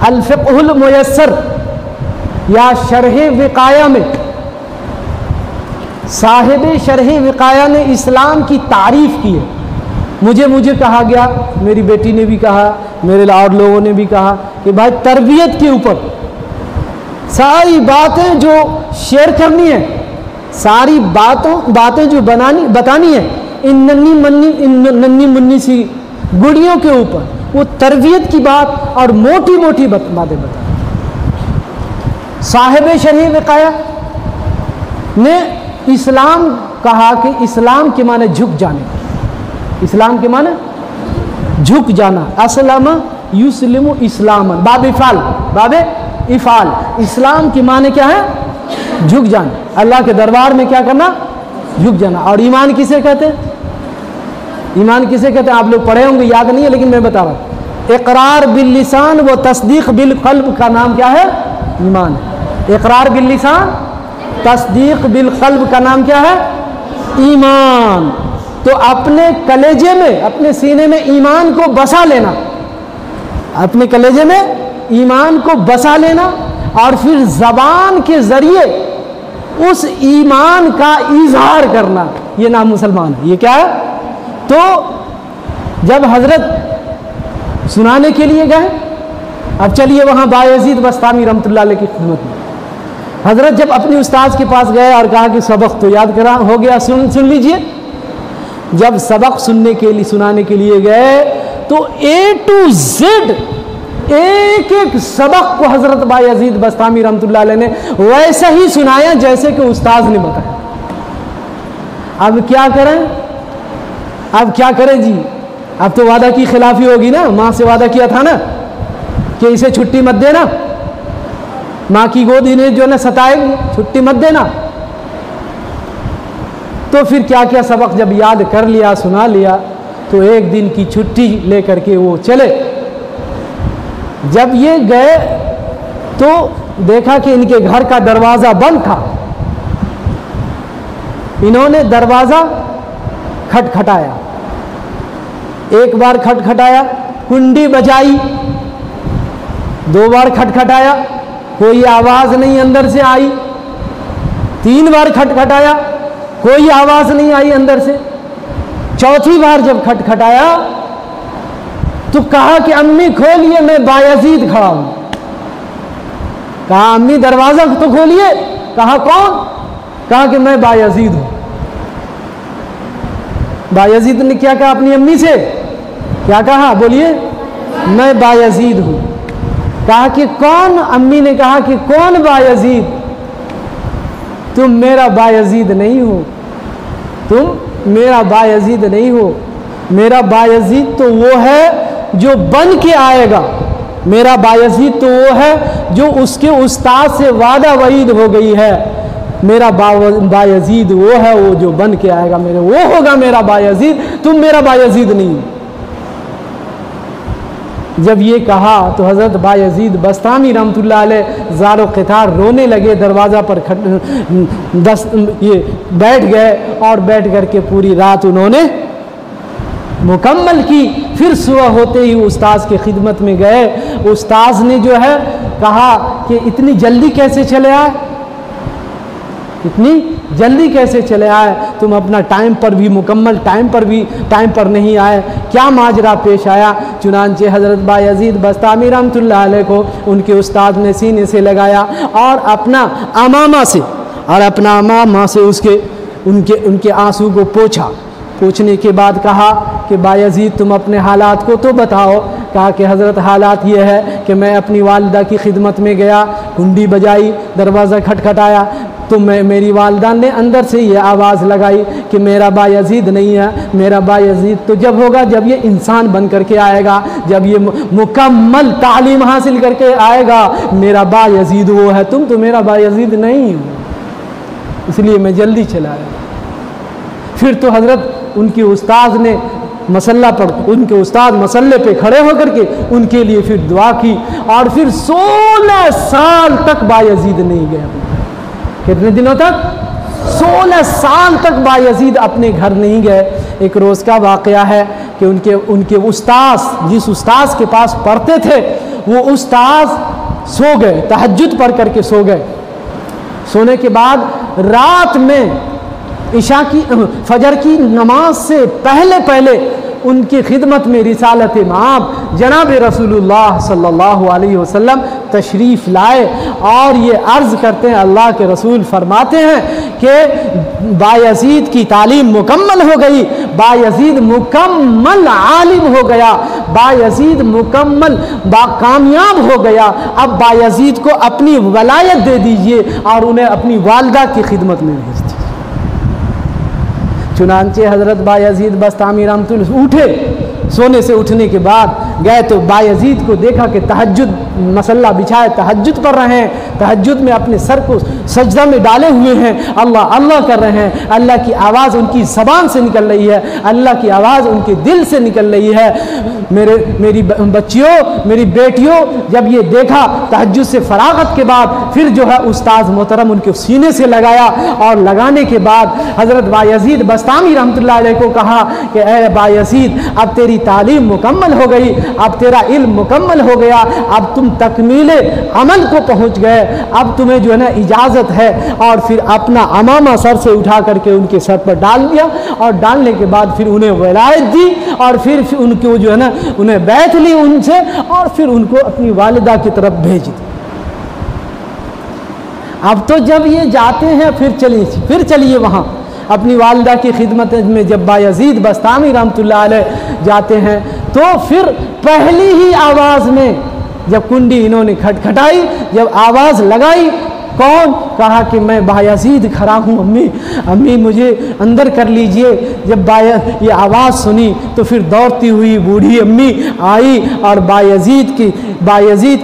अल फ़िक़्हुल मुयस्सर या शरह विक़ाया में साहिब शरह विक़ाया ने इस्लाम की तारीफ़ की है। मुझे कहा गया, मेरी बेटी ने भी कहा, मेरे और लोगों ने भी कहा कि भाई तरबियत के ऊपर सारी बातें जो शेयर करनी है, सारी बातें जो बतानी है इन नन्ही मुन्नी सी गुड़ियों के ऊपर, वो तरबियत की बात और मोटी मोटी बातें बता। साहिब शरह विक़ाया ने इस्लाम कहा कि इस्लाम के माने झुक जाने, इस्लाम के माने झुक जाना। असलम युस्लिमु इस्लामन, बाब इफ़ाल। इस्लाम के माने क्या है? झुक जाना, अल्लाह के दरबार में क्या करना? झुक जाना। और ईमान किसे कहते हैं? ईमान किसे कहते हैं? आप लोग पढ़े होंगे, याद नहीं है लेकिन मैं बता रहा हूँ। इक़रार बिल लिसान व तस्दीक़ बिल क़ल्ब का नाम क्या है? ईमान। इक़रार बिल लिसान, तस्दीक़ बिल क़ल्ब का नाम क्या है? ईमान। तो अपने कलेजे में, अपने सीने में ईमान को बसा लेना, अपने कलेजे में ईमान को बसा लेना और फिर ज़बान के ज़रिए उस ईमान का इजहार करना, ये नाम मुसलमान है। ये क्या है? तो जब हज़रत सुनाने के लिए गए, अब चलिए वहाँ बायज़ीद बस्तामी रहमतुल्लाह अलैह की खिदमत में हज़रत जब अपने उस्ताद के पास गए और कहा कि सबक तो याद करा हो गया, सुन लीजिए। जब सबक सुनाने के लिए गए तो A to Z एक एक सबक को हज़रत बायज़ीद बस्तामी रहमतुल्लाह अलैह ने वैसा ही सुनाया जैसे कि उस्ताद ने बताया। अब क्या करें? अब क्या करें जी? अब तो वादा की खिलाफी होगी ना, माँ से वादा किया था ना कि इसे छुट्टी मत देना, माँ की गोद इन्हें जो है सताएगी, छुट्टी मत देना। तो फिर क्या क्या सबक जब याद कर लिया, सुना लिया, तो एक दिन की छुट्टी लेकर के वो चले। जब ये गए तो देखा कि इनके घर का दरवाज़ा बंद था। इन्होंने दरवाज़ा खटखटाया, एक बार खटखटाया, कुंडी बजाई, 2 बार खटखटाया, कोई आवाज़ नहीं अंदर से आई, 3 बार खटखटाया, कोई आवाज़ नहीं आई अंदर से। चौथी बार जब खटखटाया तो कहा कि अम्मी खोलिए, मैं बायज़ीद खड़ा हूं। कहा अम्मी दरवाज़ा तो खोलिए। कहा कौन? कहा कि मैं बायज़ीद हूं। बायजीद ने क्या कहा अपनी अम्मी से? क्या कहा? बोलिए, मैं बायजीद हूँ। कहा कि कौन? अम्मी ने कहा कि कौन बायजीद? तुम मेरा बायजीद नहीं हो, तुम मेरा बायजीद नहीं हो। मेरा बायजीद तो वो है जो बन के आएगा, मेरा बायजीद तो वो है जो उसके उस्ताद से वादा वईद हो गई है। मेरा बायजीद वो है वो जो बन के आएगा, मेरे वो होगा मेरा बायजीद, तुम मेरा बायजीद नहीं हो। जब ये कहा तो हज़रत बायजीद बस्तामी रहमतुल्लाह अलैह ज़ारो क़ितार रोने लगे, दरवाज़ा पर ये बैठ गए और बैठ कर के पूरी रात उन्होंने मुकम्मल की। फिर सुबह होते ही उस्ताद की खिदमत में गए। उस्ताद ने जो है कहा कि इतनी जल्दी कैसे चले आए, इतनी जल्दी कैसे चले आए? तुम अपना टाइम पर भी मुकम्मल टाइम पर नहीं आए, क्या माजरा पेश आया? चुनांचे हज़रत बायजीद बस्तामी रहमतुल्लाह अलैह को उनके उस्ताद ने सीने से लगाया और अपना अमामा से उनके आंसू को पोंछा। पूछने के बाद कहा कि बायजीद तुम अपने हालात को तो बताओ। कहा कि हज़रत हालात ये है कि मैं अपनी वालिदा की खिदमत में गया, कुंडी बजाई, दरवाज़ा खटखटाया तो मेरी वालिदा ने अंदर से ये आवाज़ लगाई कि मेरा बायजीद नहीं है, मेरा बायजीद तो जब होगा जब ये इंसान बन करके आएगा, जब ये मुकम्मल तालीम हासिल करके आएगा, मेरा बायजीद वो है, तुम तो मेरा बायजीद नहीं हो, इसलिए मैं जल्दी चला आया। फिर तो हज़रत उनके उस्ताद ने उनके उस्ताद मसल्ले पे खड़े होकर के उनके लिए फिर दुआ की और फिर 16 साल तक बायजीद नहीं गए। कितने दिनों तक? 16 साल तक बायजीद अपने घर नहीं गए। एक रोज़ का वाक़या है कि उनके उस्ताद, जिस उस्ताद के पास पढ़ते थे, वो उस्ताद सो गए, तहज्जुद पढ़ करके सो गए। सोने के बाद रात में इशा की फजर की नमाज से पहले उनकी खिदमत में रिसालत माब जनाब रसूलुल्लाह सल्लल्लाहु अलैहि वसल्लम तशरीफ़ लाए और ये अर्ज़ करते हैं, अल्लाह के रसूल फरमाते हैं कि बायजीद की तालीम मुकम्मल हो गई, बायजीद मुकम्मल आलिम हो गया, बायजीद मुकम्मल कामयाब हो गया। अब बायजीद को अपनी वलायत दे दीजिए और उन्हें अपनी वालिदा की खिदमत में भेज दीजिए। चुनांचे हज़रत बायजीद बस्तामी रहमतुल्लाह उठे, सोने से उठने के बाद गए तो बायजीद को देखा कि तहज्जुद मसल्ला बिछाए तहज्जुद पढ़ रहे हैं, तहज्जुद में अपने सर को सजदा में डाले हुए हैं, अल्लाह अल्लाह कर रहे हैं। अल्लाह की आवाज़ उनकी ज़बान से निकल रही है, अल्लाह की आवाज़ उनके दिल से निकल रही है। मेरी बच्चियों, मेरी बेटियों, जब ये देखा तहज्जुद से फरागत के बाद फिर जो है उस्ताद मोहतरम उनके सीने से लगाया और लगाने के बाद हज़रत बायजीद बस्तामी रहमतुल्लाह अलैह को कहा कि ए बायजीद, अब तेरी तालीम मुकम्मल हो गई, अब तेरा इल्म मुकम्मल हो गया, अब तुम तकमीले अमल को पहुंच गए, अब तुम्हें जो है ना इजाज़त है। और फिर अपना अमामा सर से उठा करके उनके सर पर डाल दिया और डालने के बाद फिर उन्हें वलायत दी और फिर उनको जो है ना उन्हें बैठ ली उनसे और फिर उनको अपनी वालिदा की तरफ भेज दी। अब तो जब ये जाते हैं फिर चलिए वहाँ अपनी वालिदा की खिदमत में जब बायजीद बस्तामी रहमतुल्लाह अलैह जाते हैं तो फिर पहली ही आवाज़ में जब कुंडी इन्होंने खटखटाई, जब आवाज़ लगाई, कौन? कहा कि मैं बायजीद खड़ा हूँ, अम्मी मुझे अंदर कर लीजिए। जब ये आवाज़ सुनी तो फिर दौड़ती हुई बूढ़ी अम्मी आई और बायजीद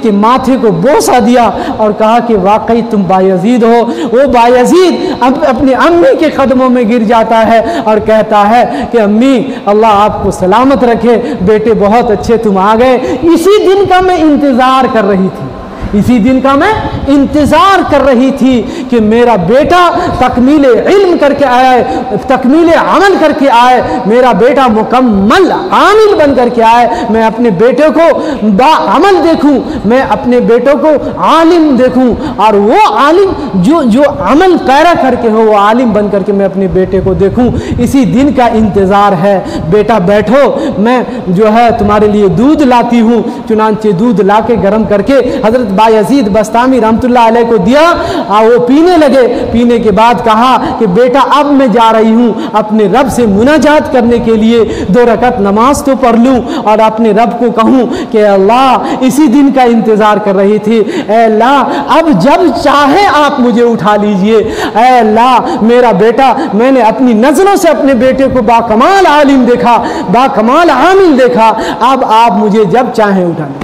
के माथे को बोसा दिया और कहा कि वाकई तुम बायजीद हो। वो बायजीद अब अपनी अम्मी के कदमों में गिर जाता है और कहता है कि अम्मी अल्लाह आपको सलामत रखे, बेटे बहुत अच्छे तुम आ गए। इसी दिन का मैं इंतज़ार कर रही थी, इसी दिन का मैं इंतज़ार कर रही थी कि मेरा बेटा तकमीले इल्म करके आए, तकमीले अमल करके आए, मेरा बेटा मुकम्मल आमिल बन करके आए, मैं अपने बेटे को बाअमल देखूं, मैं अपने बेटों को आलिम देखूं और वो आलिम जो अमल पैरा करके हो, वो आलिम बन करके मैं अपने बेटे को देखूं। इसी दिन का इंतज़ार है। बेटा बैठो, मैं जो है तुम्हारे लिए दूध लाती हूँ। चुनांचे दूध ला के गर्म करके हज़रत बायजीद बस्तामी रहमतुल्लाह अलैह को दिया और वो पीने लगे। पीने के बाद कहा कि बेटा अब मैं जा रही हूँ अपने रब से मुनाजात करने के लिए, 2 रकात नमाज तो पढ़ लूँ और अपने रब को कहूँ कि अल्लाह इसी दिन का इंतज़ार कर रही थी, ऐ अल्लाह अब जब चाहे आप मुझे उठा लीजिए। ऐ अल्लाह मेरा बेटा, मैंने अपनी नज़रों से अपने बेटे को बाकमाल आलिम देखा, बाकमाल आमिल देखा, अब आप मुझे जब चाहें उठा लें।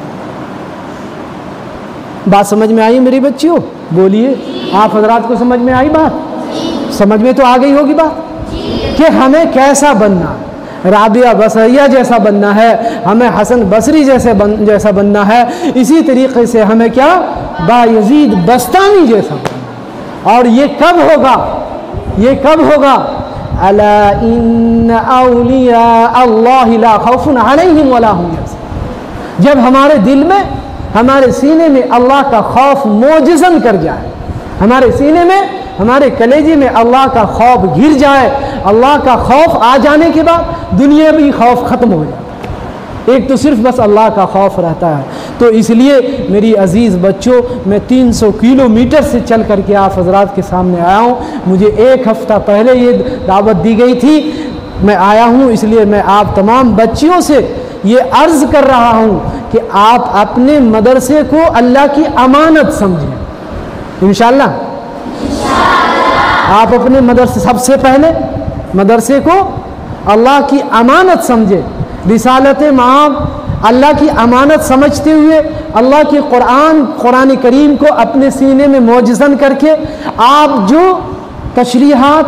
बात समझ में आई मेरी बच्चियों? बोलिए, आप हजरात को समझ में आई बात? समझ में तो आ गई होगी बात कि हमें कैसा बनना है। राबिया बसरिया जैसा बनना है, हमें हसन बसरी जैसा बनना है। इसी तरीके से हमें क्या, बायजीद बस्तामी जैसा बनना। और ये कब होगा? ये कब होगा? अला इन्न औलिया अल्लाह ला खौफुन अलैहिम वला हुम यहज़नून। जब हमारे दिल में, हमारे सीने में अल्लाह का खौफ मोजज़न कर जाए, हमारे सीने में, हमारे कलेजे में अल्लाह का खौफ घिर जाए, अल्लाह का खौफ आ जाने के बाद दुनियावी खौफ ख़त्म हो जाए। एक तो सिर्फ बस अल्लाह का खौफ रहता है। तो इसलिए मेरी अज़ीज़ बच्चों, मैं 300 किलोमीटर से चल करके आप हज़रात के सामने आया हूँ। मुझे 1 हफ़्ता पहले ये दावत दी गई थी, मैं आया हूँ। इसलिए मैं आप तमाम बच्चियों से ये अर्ज़ कर रहा हूँ कि आप अपने मदरसे को अल्लाह की अमानत समझें। इंशाअल्लाह आप अपने मदरसे, सबसे पहले मदरसे को अल्लाह की अमानत समझे। रिसालत माब अल्लाह की अमानत समझते हुए अल्लाह के कुरान करीम को अपने सीने में मोजज़न करके आप जो तशरीहात,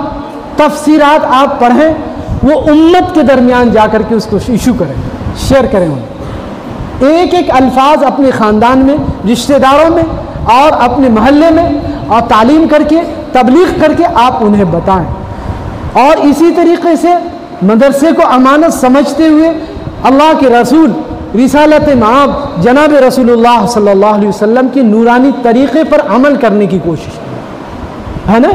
तफसीरात आप पढ़ें, वो उम्मत के दरमियान जा कर के उसको इशू करें, शेयर करें। उन्हें एक एक अल्फाज अपने ख़ानदान में, रिश्तेदारों में और अपने महल्ले में और तालीम करके, तबलीग करके आप उन्हें बताएं। और इसी तरीके से मदरसे को अमानत समझते हुए अल्लाह के रसूल रिसालत माब जनाब रसूलुल्लाह सल्लल्लाहु अलैहि वसल्लम के नूरानी तरीक़े पर अमल करने की कोशिश है ना।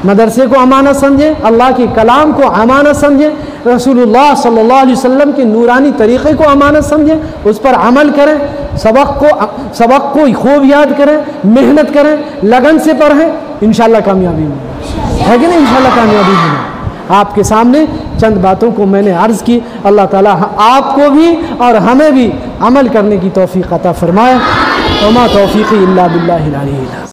मदरसे को अमानत समझें, अल्लाह के कलाम को अमानत समझें, रसूलुल्लाह सल्लल्लाहु अलैहि वसल्लम के नूरानी तरीक़े को अमानत समझें, उस पर अमल करें, सबक को खूब याद करें, मेहनत करें, लगन से पढ़ें, इंशाअल्लाह कामयाबी मिलेगी, है कि नहीं? इंशाअल्लाह कामयाबी मिलेगी। आपके सामने चंद बातों को मैंने अर्ज़ की। अल्लाह ताला आपको भी और हमें भी अमल करने की तौफ़ीक़ अता फ़रमाए। वमा तौफ़ीक़ी इल्ला बिल्लाहिल अली।